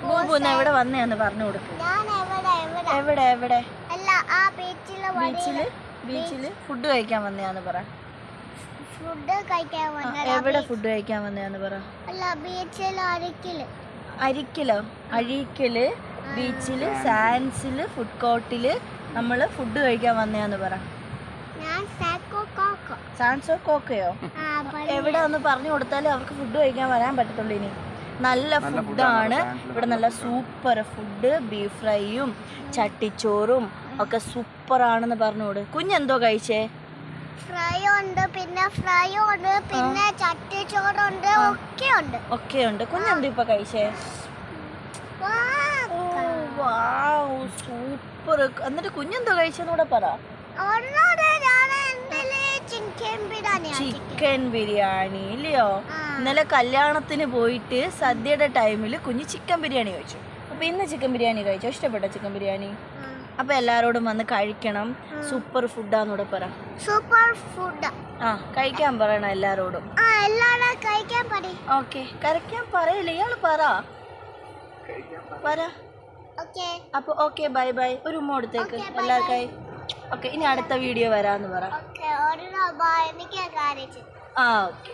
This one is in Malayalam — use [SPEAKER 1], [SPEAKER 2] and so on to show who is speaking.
[SPEAKER 1] ബൂബുന്ന് എവിടെ വന്നേന്ന് പറഞ്ഞു കൊടുക്കും. എവിടെ ബീച്ചില് ഫുഡ് കഴിക്കാൻ വന്നയാന്ന് പറ. എവിടെ ഫുഡ് കഴിക്കാൻ വന്നയാന്ന് പറ. അരിക്കലോ? അഴീക്കല് ബീച്ചില്, സാൻസില്, ഫുഡ് കോർട്ടില് നമ്മള് ഫുഡ് കഴിക്കാൻ വന്നയാന്ന് പറ. സാൻസോ കോക്കയോ? എവിടെ ഒന്ന് പറഞ്ഞു കൊടുത്താലേ അവർക്ക് ഫുഡ് കഴിക്കാൻ വരാൻ പറ്റത്തുള്ളൂ. ഇനി നല്ല ഫുഡാണ് ഇവിടെ, നല്ല സൂപ്പർ ഫുഡ്. ബീഫ് ഫ്രൈയും ചട്ടിച്ചോറും ഒക്കെ സൂപ്പറാണെന്ന് പറഞ്ഞോട്. കുഞ്ഞെന്തോ കഴിച്ചേ?
[SPEAKER 2] ഫ്രൈ ഉണ്ട്, പിന്നെ ചട്ടിച്ചോറുണ്ട്,
[SPEAKER 1] ഒക്കെ ഉണ്ട്. കുഞ്ഞെന്തോ ഇപ്പൊ കഴിച്ചേ? സൂപ്പർ. എന്നിട്ട് കുഞ്ഞെന്തോ കഴിച്ചെന്നൂടെ പറ. ചിക്കൻ ബിരിയാണി ഇല്ലയോ? ഇന്നലെ കല്യാണത്തിന് പോയിട്ട് സദ്യയുടെ ടൈമില് കുഞ്ഞ് ചിക്കൻ ബിരിയാണി കഴിച്ചു. അപ്പൊ ഇന്ന് ചിക്കൻ ബിരിയാണി കഴിച്ചോ? ഇഷ്ടപ്പെട്ടോ ചിക്കൻ ബിരിയാണി? അപ്പൊ എല്ലാരോടും വന്ന് കഴിക്കണം. സൂപ്പർ ഫുഡാന്നൂടെ പറ.
[SPEAKER 2] Super food.
[SPEAKER 1] കഴിക്കാൻ പറയണം എല്ലാരോടും. ഓക്കെ, കഴിക്കാൻ പറയില്ല ഇയാള് പറ. അപ്പൊ ഓക്കെ, ബൈ ബൈ. ഒരു ഉമ്മ കൊടുത്തേക്ക് എല്ലാവർക്കായി. ഓക്കെ, ഇനി അടുത്ത വീഡിയോ വരാന്ന് പറ.
[SPEAKER 2] ഓക്കെ.
[SPEAKER 1] ഓക്കെ.